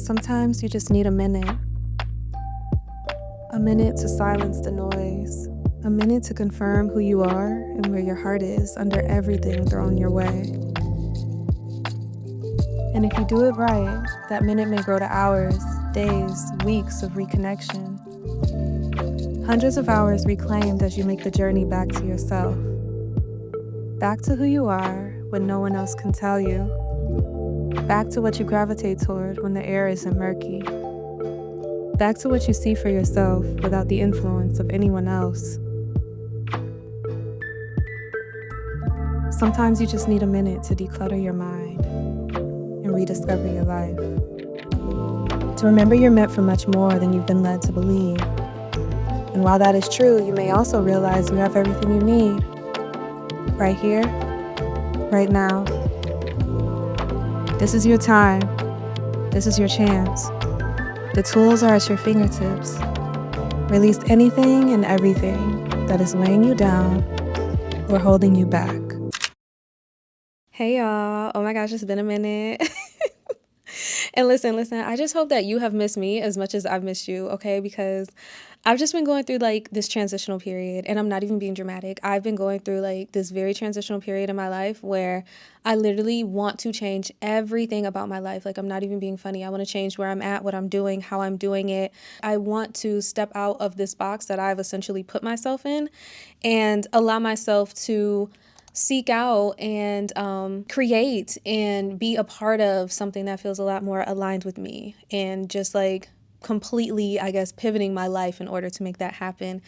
Sometimes you just need a minute to silence the noise, a minute to confirm who you are and where your heart is under everything thrown your way. And if you do it right, that minute may grow to hours, days, weeks of reconnection. Hundreds of hours reclaimed as you make the journey back to yourself. Back to who you are when no one else can tell you. Back to what you gravitate toward when the air isn't murky. Back to what you see for yourself without the influence of anyone else. Sometimes you just need a minute to declutter your mind and rediscover your life. To remember you're meant for much more than you've been led to believe. And while that is true, you may also realize you have everything you need. Right here, right now. This is your time. This is your chance. The tools are at your fingertips. Release anything and everything that is weighing you down or holding you back. Hey y'all, oh my gosh, it's been a minute. And listen, I just hope that you have missed me as much as I've missed you, okay? Because I've just been going through like this transitional period, and I'm not even being dramatic. I've been going through like this very transitional period in my life where I literally want to change everything about my life. Like, I'm not even being funny. I want to change where I'm at, what I'm doing, how I'm doing it. I want to step out of this box that I've essentially put myself in and allow myself to seek out and create and be a part of something that feels a lot more aligned with me, and just like completely, I guess, pivoting my life in order to make that happen.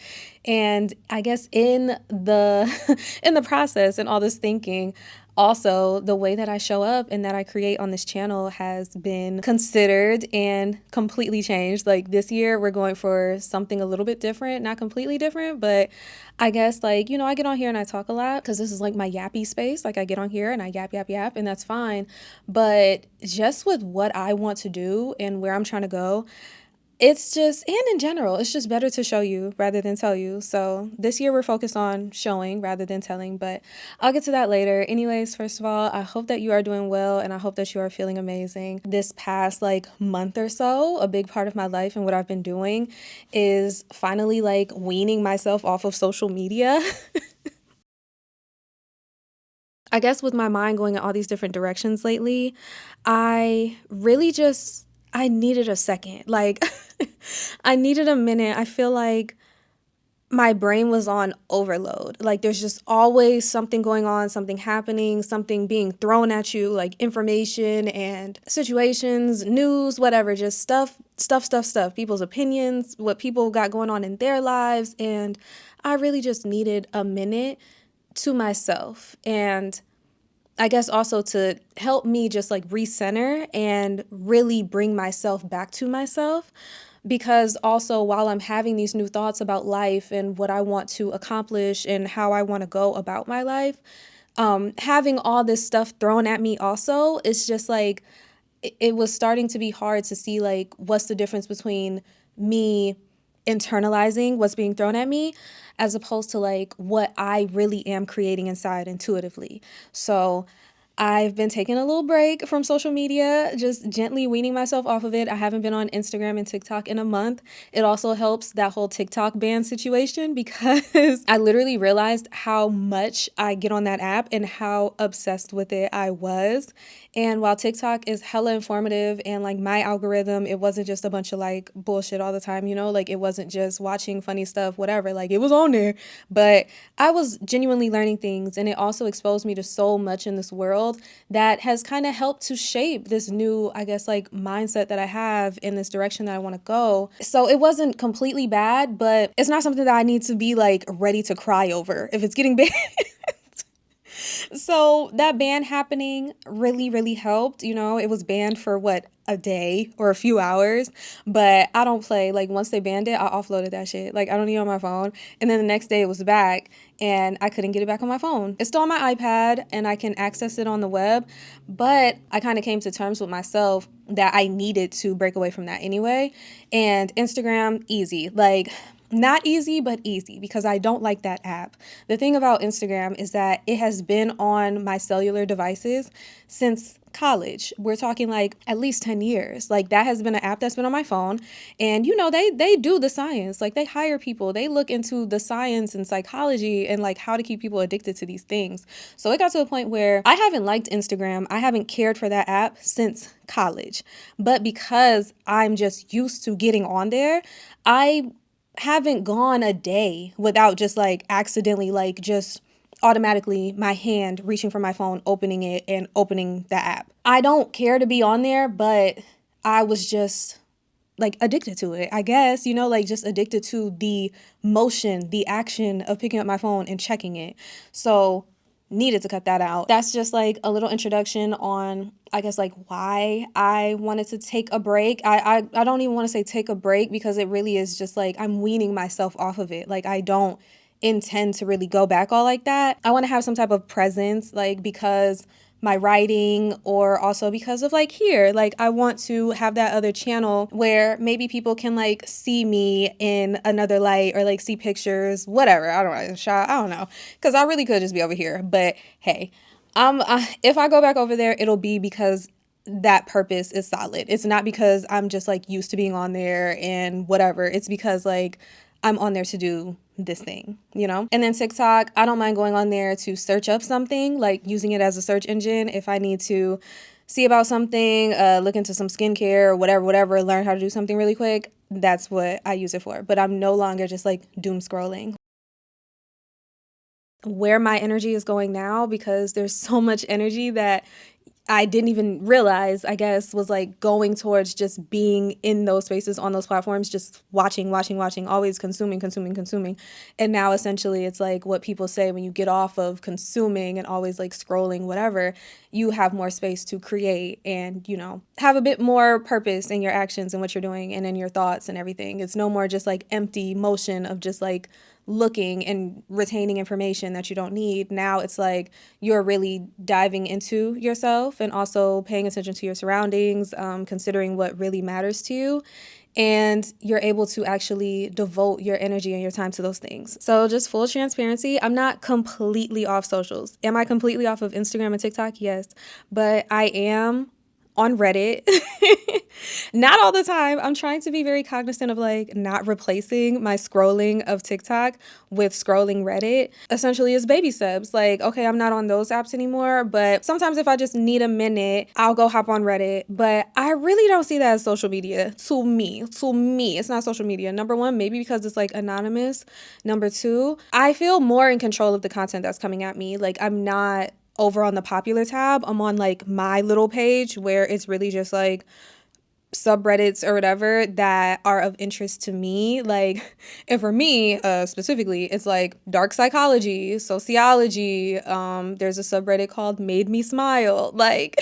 And I guess in the in the process and all this thinking, also the way that I show up and that I create on this channel has been considered and completely changed. Like, this year we're going for something a little bit different, not completely different, but I guess, like, you know, I get on here and I talk a lot because this is like my yappy space. Like, I get on here and I yap, and that's fine. But just with what I want to do and where I'm trying to go, it's just, and in general, it's just better to show you rather than tell you. So this year we're focused on showing rather than telling, but I'll get to that later. Anyways, first of all, I hope that you are doing well and I hope that you are feeling amazing. This past like month or so, a big part of my life and what I've been doing is finally like weaning myself off of social media. I guess with my mind going in all these different directions lately, I really just, I needed a second. Like, I needed a minute. I feel like my brain was on overload. Like, there's just always something going on, something happening, something being thrown at you, like information and situations, news, whatever, just stuff, people's opinions, what people got going on in their lives. And I really just needed a minute to myself. And I guess also to help me just like recenter and really bring myself back to myself. Because also, while I'm having these new thoughts about life and what I want to accomplish and how I want to go about my life, having all this stuff thrown at me also, it's just like, it was starting to be hard to see like what's the difference between me internalizing what's being thrown at me as opposed to like what I really am creating inside intuitively. So I've been taking a little break from social media, just gently weaning myself off of it. I haven't been on Instagram and TikTok in a month. It also helps, that whole TikTok ban situation, because I literally realized how much I get on that app and how obsessed with it I was. And while TikTok is hella informative and like my algorithm, it wasn't just a bunch of like bullshit all the time, you know, like it wasn't just watching funny stuff, whatever, like it was on there, but I was genuinely learning things, and it also exposed me to so much in this world that has kind of helped to shape this new, I guess, like mindset that I have in this direction that I want to go. So it wasn't completely bad, but it's not something that I need to be like ready to cry over if it's getting bad. So that ban happening really, really helped. You know, it was banned for what, a day or a few hours, but I don't play. Like, once they banned it, I offloaded that shit. Like, I don't need it on my phone. And then the next day it was back and I couldn't get it back on my phone. It's still on my iPad and I can access it on the web, but I kind of came to terms with myself that I needed to break away from that anyway. And Instagram, easy. Like, not easy, but easy, because I don't like that app. The thing about Instagram is that it has been on my cellular devices since college. We're talking like at least 10 years. Like that has been an app that's been on my phone. And you know, they do the science. Like they hire people. They look into the science and psychology and like how to keep people addicted to these things. So it got to a point where I haven't liked Instagram. I haven't cared for that app since college. But because I'm just used to getting on there, I haven't gone a day without just like accidentally like just automatically my hand reaching for my phone, opening it and opening the app. I don't care to be on there, but I was just like addicted to it, I guess, you know, like just addicted to the motion, the action of picking up my phone and checking it. So needed to cut that out. That's just like a little introduction on, I guess, like why I wanted to take a break. I don't even want to say take a break because it really is just like I'm weaning myself off of it. Like I don't intend to really go back all like that. I want to have some type of presence, like because my writing or also because of like here, like I want to have that other channel where maybe people can like see me in another light or like see pictures, whatever. I don't know, I don't know, because I really could just be over here. But hey, if I go back over there, it'll be because that purpose is solid. It's not because I'm just like used to being on there and whatever. It's because like I'm on there to do this thing, you know? And then TikTok, I don't mind going on there to search up something, like using it as a search engine if I need to see about something, look into some skincare or whatever, learn how to do something really quick. That's what I use it for. But I'm no longer just like doom scrolling. Where my energy is going now, because there's so much energy that I didn't even realize, I guess, was like going towards just being in those spaces on those platforms, just watching, always consuming. And now essentially it's like what people say when you get off of consuming and always like scrolling, whatever, you have more space to create and, you know, have a bit more purpose in your actions and what you're doing and in your thoughts and everything. It's no more just like empty motion of just like looking and retaining information that you don't need. Now it's like you're really diving into yourself and also paying attention to your surroundings, considering what really matters to you. And you're able to actually devote your energy and your time to those things. So just full transparency, I'm not completely off socials. Am I completely off of Instagram and TikTok? Yes. But I am on Reddit. Not all the time. I'm trying to be very cognizant of like not replacing my scrolling of TikTok with scrolling Reddit. Essentially, it's baby steps. Like, okay, I'm not on those apps anymore, but sometimes if I just need a minute, I'll go hop on Reddit. But I really don't see that as social media to me. To me, it's not social media. Number one, maybe because it's like anonymous. Number two, I feel more in control of the content that's coming at me. Like, I'm not over on the popular tab. I'm on like my little page where it's really just like subreddits or whatever that are of interest to me. Like, and for me specifically, it's like dark psychology, sociology. There's a subreddit called Made Me Smile. Like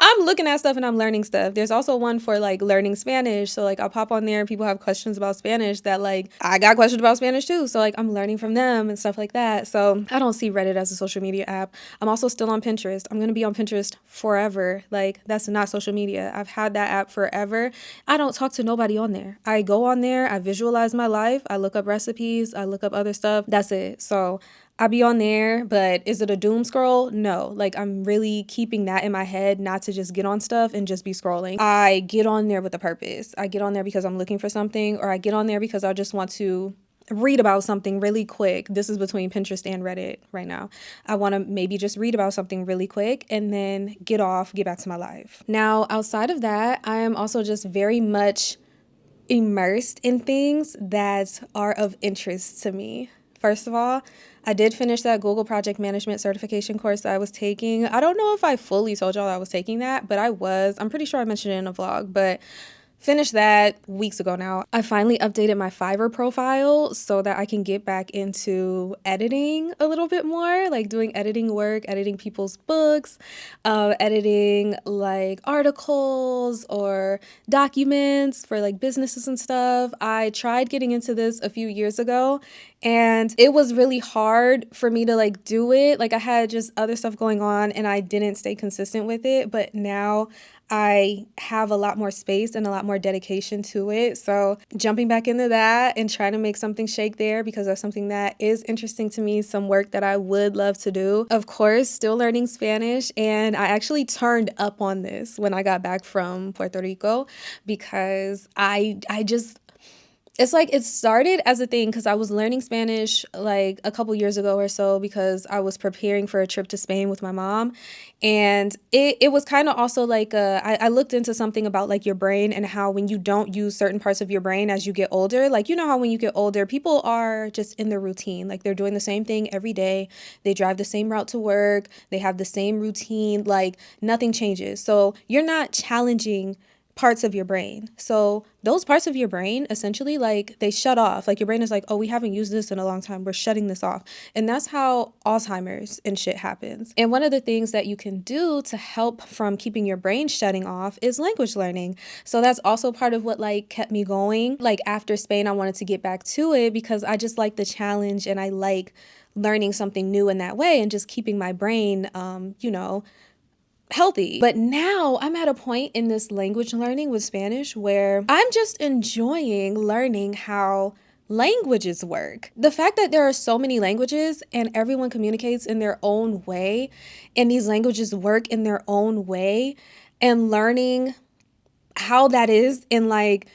I'm looking at stuff and I'm learning stuff. There's also one for like learning Spanish. So like I'll pop on there and people have questions about Spanish that like I got questions about Spanish too. So like I'm learning from them and stuff like that. So I don't see Reddit as a social media app. I'm also still on Pinterest. I'm going to be on Pinterest forever. Like that's not social media. I've had that app forever. I don't talk to nobody on there. I go on there. I visualize my life. I look up recipes. I look up other stuff. That's it. So I be on there, but is it a doom scroll? No. Like I'm really keeping that in my head, not to just get on stuff and just be scrolling. I get on there with a purpose. I get on there because I'm looking for something, or I get on there because I just want to read about something really quick. This is between Pinterest and Reddit right now. I want to maybe just read about something really quick and then get off, get back to my life. Now, outside of that, I am also just very much immersed in things that are of interest to me. First of all, I did finish that Google Project Management certification course that I was taking. I don't know if I fully told y'all I was taking that, but I was. I'm pretty sure I mentioned it in a vlog, but finished that weeks ago now. I finally updated my Fiverr profile so that I can get back into editing a little bit more, like doing editing work, editing people's books, editing like articles or documents for like businesses and stuff. I tried getting into this a few years ago and it was really hard for me to like do it. Like I had just other stuff going on and I didn't stay consistent with it. But now I have a lot more space and a lot more more dedication to it. So jumping back into that and trying to make something shake there because that's something that is interesting to me, some work that I would love to do. Of course, still learning Spanish, and I actually turned up on this when I got back from Puerto Rico because I just it's like it started as a thing because I was learning Spanish like a couple years ago or so because I was preparing for a trip to Spain with my mom. And it was kind of also like I looked into something about like your brain and how when you don't use certain parts of your brain as you get older, like you know how when you get older, people are just in their routine. Like they're doing the same thing every day. They drive the same route to work. They have the same routine. Like nothing changes. So you're not challenging parts of your brain. So those parts of your brain essentially like they shut off. Like your brain is like, oh, we haven't used this in a long time. We're shutting this off. And that's how Alzheimer's and shit happens. And one of the things that you can do to help from keeping your brain shutting off is language learning. So that's also part of what like kept me going. Like after Spain, I wanted to get back to it because I just like the challenge and I like learning something new in that way and just keeping my brain, healthy. But now I'm at a point in this language learning with Spanish where I'm just enjoying learning how languages work. The fact that there are so many languages and everyone communicates in their own way and these languages work in their own way and learning how that is and like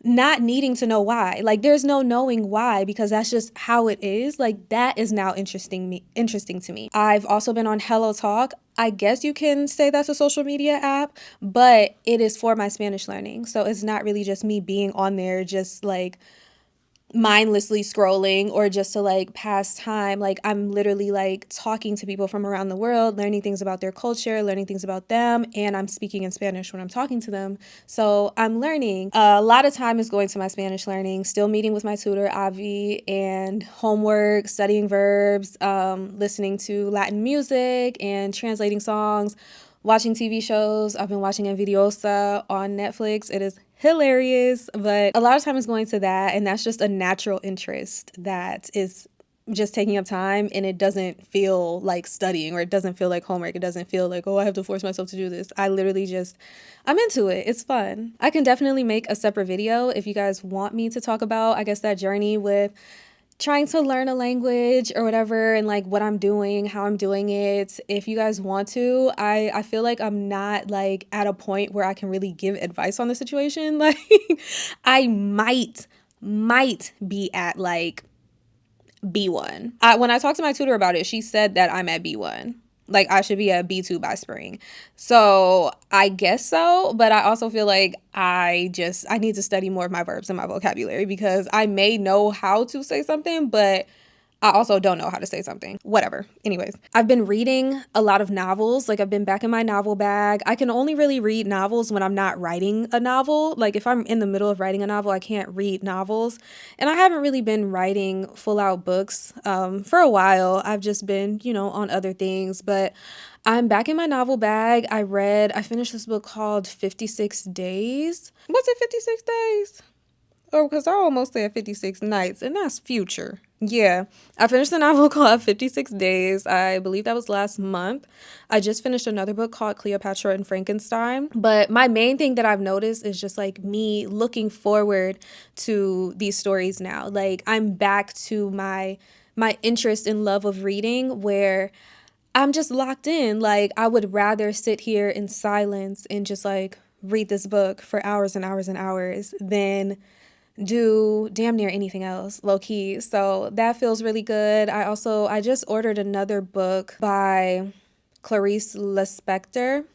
not needing to know why. Like there's no knowing why because that's just how it is. Like that is now interesting to me. I've also been on Hello Talk. I guess you can say that's a social media app, but it is for my Spanish learning. So it's not really just me being on there just like mindlessly scrolling or just to like pass time. Like I'm literally like talking to people from around the world, learning things about their culture, learning things about them, and I'm speaking in Spanish when I'm talking to them. So I'm learning. A lot of time is going to my Spanish learning, still meeting with my tutor, Avi, and homework, studying verbs, listening to Latin music and translating songs, watching TV shows. I've been watching Envidiosa on Netflix. It is hilarious, but a lot of time is going to that, and that's just a natural interest that is just taking up time, and it doesn't feel like studying or it doesn't feel like homework. It doesn't feel like, oh, I have to force myself to do this. I literally just, I'm into it. It's fun. I can definitely make a separate video if you guys want me to talk about, I guess, that journey with trying to learn a language or whatever and like what I'm doing, how I'm doing it. If you guys want to, I feel like I'm not like at a point where I can really give advice on the situation. Like I might be at like B1. When I talked to my tutor about it, she said that I'm at B1. Like I should be at B2 by spring. So I guess so, but I also feel like I need to study more of my verbs and my vocabulary because I may know how to say something, but I also don't know how to say something. Whatever. Anyways, I've been reading a lot of novels. Like I've been back in my novel bag. I can only really read novels when I'm not writing a novel. Like if I'm in the middle of writing a novel, I can't read novels. And I haven't really been writing full out books for a while. I've just been, on other things. But I'm back in my novel bag. I finished this book called 56 Days. Was it 56 Days? Oh, because I almost said 56 nights, and that's future. Yeah, I finished the novel called 56 Days. I believe that was last month. I just finished another book called Cleopatra and Frankenstein. But my main thing that I've noticed is just like me looking forward to these stories now. Like I'm back to my interest and love of reading where I'm just locked in. Like I would rather sit here in silence and just like read this book for hours and hours and hours than do damn near anything else, low key. So that feels really good. I just ordered another book by Clarice Lispector,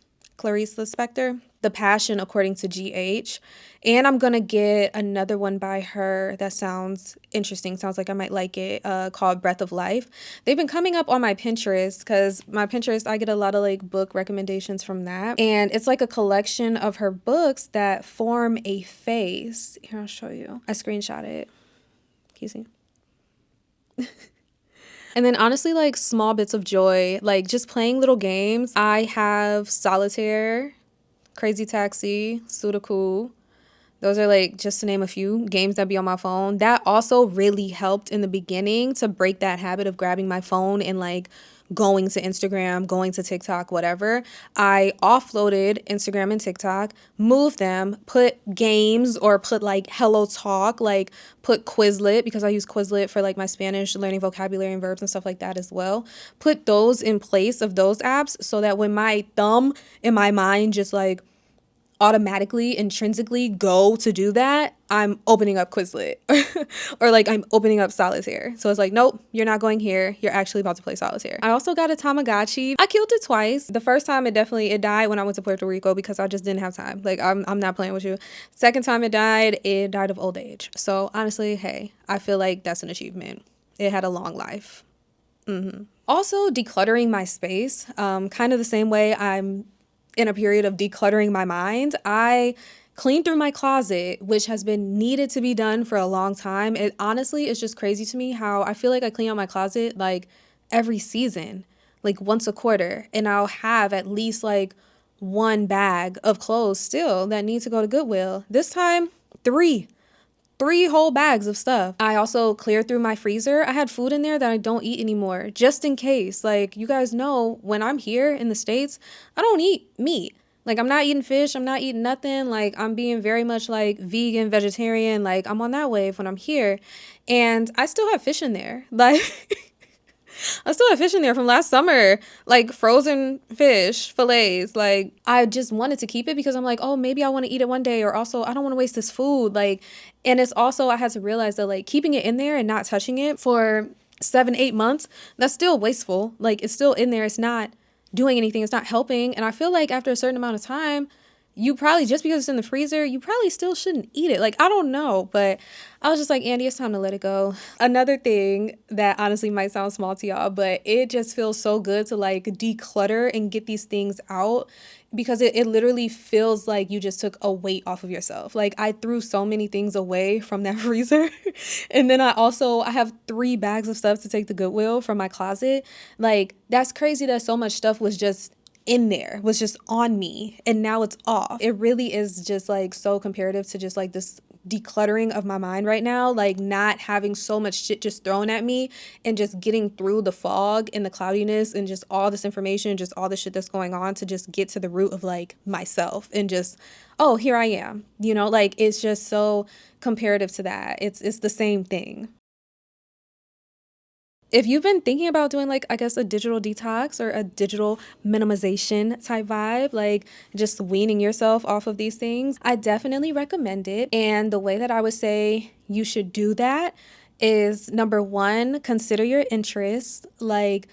The Passion According to GH. And I'm gonna get another one by her that sounds interesting. Sounds like I might like it, called Breath of Life. They've been coming up on my Pinterest because my Pinterest, I get a lot of like book recommendations from that. And it's like a collection of her books that form a face. Here, I'll show you. I screenshot it. Can you see? And then honestly, like small bits of joy, like just playing little games. I have Solitaire, Crazy Taxi, Sudoku. Those are like, just to name a few games that be on my phone. That also really helped in the beginning to break that habit of grabbing my phone and like going to Instagram, going to TikTok, whatever. I offloaded Instagram and TikTok, moved them, put games or put like Hello Talk, like put Quizlet because I use Quizlet for like my Spanish learning vocabulary and verbs and stuff like that as well. Put those in place of those apps so that when my thumb in my mind just like automatically, intrinsically go to do that, I'm opening up Quizlet or like I'm opening up Solitaire. So it's like, nope, you're not going here. You're actually about to play Solitaire. I also got a Tamagotchi. I killed it twice. The first time it died when I went to Puerto Rico because I just didn't have time. Like I'm not playing with you. Second time it died of old age. So honestly, hey, I feel like that's an achievement. It had a long life. Also decluttering my space, kind of the same way I'm in a period of decluttering my mind. I cleaned through my closet, which has been needed to be done for a long time. It honestly is just crazy to me how I feel like I clean out my closet like every season, like once a quarter, and I'll have at least like one bag of clothes still that need to go to Goodwill. This time, three whole bags of stuff. I also cleared through my freezer. I had food in there that I don't eat anymore, just in case. Like, you guys know, when I'm here in the States, I don't eat meat. Like, I'm not eating fish. I'm not eating nothing. Like, I'm being very much like vegan, vegetarian. Like, I'm on that wave when I'm here. And I still have fish in there. Like, I still have fish in there from last summer, like frozen fish fillets. Like, I just wanted to keep it because I'm like, oh, maybe I want to eat it one day, or also I don't want to waste this food. Like, and it's also, I had to realize that like keeping it in there and not touching it for 7-8 months, that's still wasteful. Like, it's still in there. It's not doing anything. It's not helping. And I feel like after a certain amount of time, you probably, just because it's in the freezer, you probably still shouldn't eat it. Like, I don't know, but I was just like, Andy, it's time to let it go. Another thing that honestly might sound small to y'all, but it just feels so good to like declutter and get these things out, because it literally feels like you just took a weight off of yourself. Like, I threw so many things away from that freezer. And then I have 3 bags of stuff to take to Goodwill from my closet. Like, that's crazy that so much stuff was just in there, was just on me, and now it's off. It really is just like so comparative to just like this decluttering of my mind right now, like not having so much shit just thrown at me and just getting through the fog and the cloudiness and just all this information, just all the shit that's going on, to just get to the root of like myself and just, oh, here I am, like it's just so comparative to that. It's the same thing. If you've been thinking about doing like, I guess, a digital detox or a digital minimization type vibe, like just weaning yourself off of these things, I definitely recommend it. And the way that I would say you should do that is, number one, consider your interests. Like,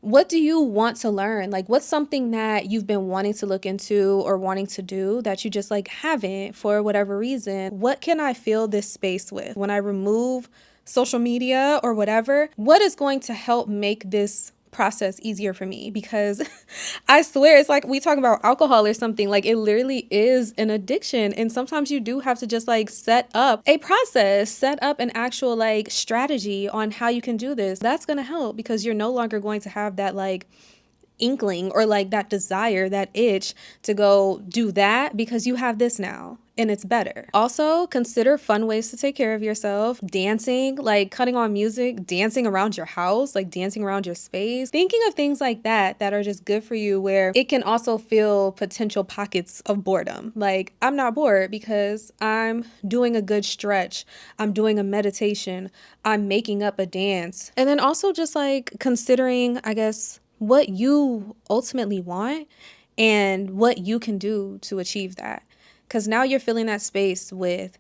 what do you want to learn? Like, what's something that you've been wanting to look into or wanting to do that you just like haven't for whatever reason? What can I fill this space with? When I remove social media or whatever, what is going to help make this process easier for me? Because I swear, it's like we talk about alcohol or something. Like, it literally is an addiction, and sometimes you do have to just like set up a process, set up an actual like strategy on how you can do this. That's going to help, because you're no longer going to have that like inkling or like that desire, that itch to go do that, because you have this now and it's better. Also, consider fun ways to take care of yourself. Dancing, like cutting on music, dancing around your house, like dancing around your space. Thinking of things like that that are just good for you, where it can also fill potential pockets of boredom. Like, I'm not bored because I'm doing a good stretch, I'm doing a meditation, I'm making up a dance. And then also just like considering, I guess, what you ultimately want and what you can do to achieve that. Because now you're filling that space with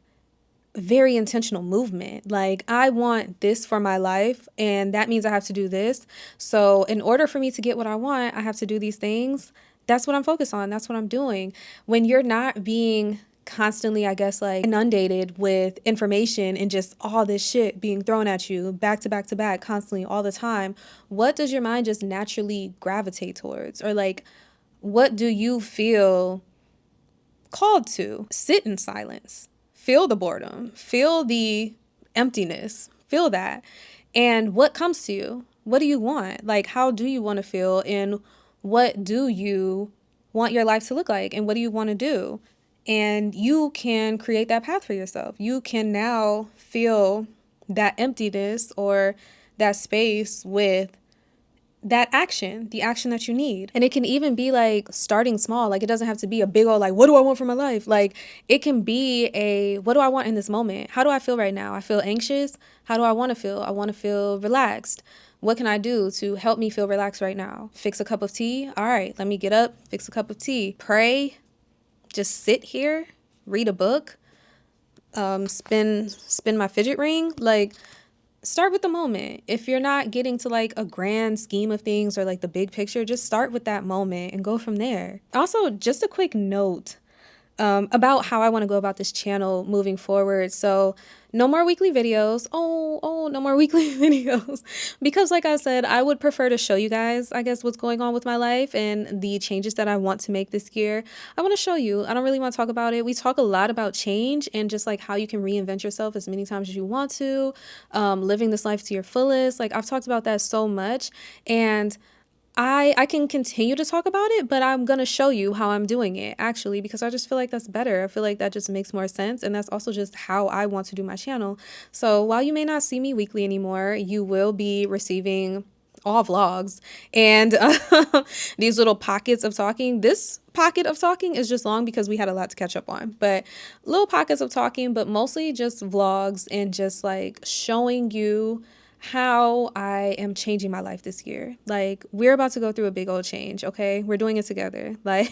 very intentional movement. Like, I want this for my life, and that means I have to do this. So in order for me to get what I want, I have to do these things. That's what I'm focused on. That's what I'm doing. When you're not being constantly, I guess, like inundated with information and just all this shit being thrown at you back to back to back, constantly, all the time, what does your mind just naturally gravitate towards? Or like, what do you feel called to? Sit in silence, feel the boredom, feel the emptiness, feel that. And what comes to you? What do you want? Like, how do you want to feel? And what do you want your life to look like? And what do you want to do? And you can create that path for yourself. You can now fill that emptiness or that space with that action, the action that you need. And it can even be like starting small. Like it doesn't have to be a big old, like, what do I want for my life? Like it can be a, what do I want in this moment? How do I feel right now? I feel anxious. How do I want to feel? I want to feel relaxed. What can I do to help me feel relaxed right now? Fix a cup of tea. All right, let me get up, fix a cup of tea. Pray, just sit here, read a book, spin my fidget ring. Like, start with the moment. If you're not getting to like a grand scheme of things or like the big picture, just start with that moment and go from there. Also, just a quick note about how I want to go about this channel moving forward. So no more weekly videos. No more weekly videos. Because like I said, I would prefer to show you guys, I guess, what's going on with my life and the changes that I want to make this year. I want to show you. I don't really want to talk about it. We talk a lot about change and just like how you can reinvent yourself as many times as you want to, living this life to your fullest. Like I've talked about that so much, and I can continue to talk about it, but I'm going to show you how I'm doing it actually, because I just feel like that's better. I feel like that just makes more sense. And that's also just how I want to do my channel. So while you may not see me weekly anymore, you will be receiving all vlogs and these little pockets of talking. This pocket of talking is just long because we had a lot to catch up on, but little pockets of talking, but mostly just vlogs and just like showing you how I am changing my life this year. Like we're about to go through a big old change, okay? We're doing it together. Like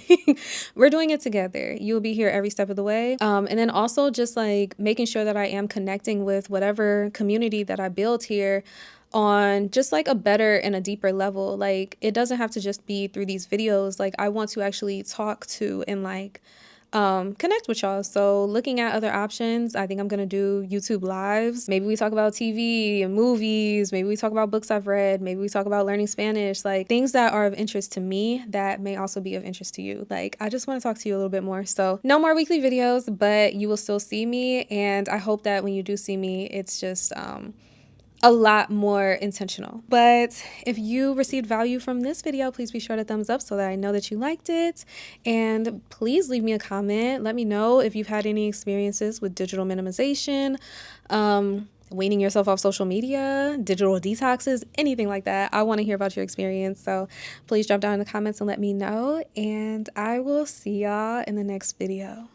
we're doing it together. You'll be here every step of the way. And then also just like making sure that I am connecting with whatever community that I build here on just like a better and a deeper level. Like it doesn't have to just be through these videos. Like I want to actually talk to and like connect with y'all. So looking at other options, I think I'm gonna do YouTube lives. Maybe we talk about TV and movies. Maybe we talk about books I've read. Maybe we talk about learning Spanish, like things that are of interest to me that may also be of interest to you. Like I just want to talk to you a little bit more. So no more weekly videos, but you will still see me, and I hope that when you do see me, it's just a lot more intentional. But if you received value from this video, please be sure to thumbs up so that I know that you liked it. And please leave me a comment. Let me know if you've had any experiences with digital minimization, weaning yourself off social media, digital detoxes, anything like that. I want to hear about your experience. So please drop down in the comments and let me know. And I will see y'all in the next video.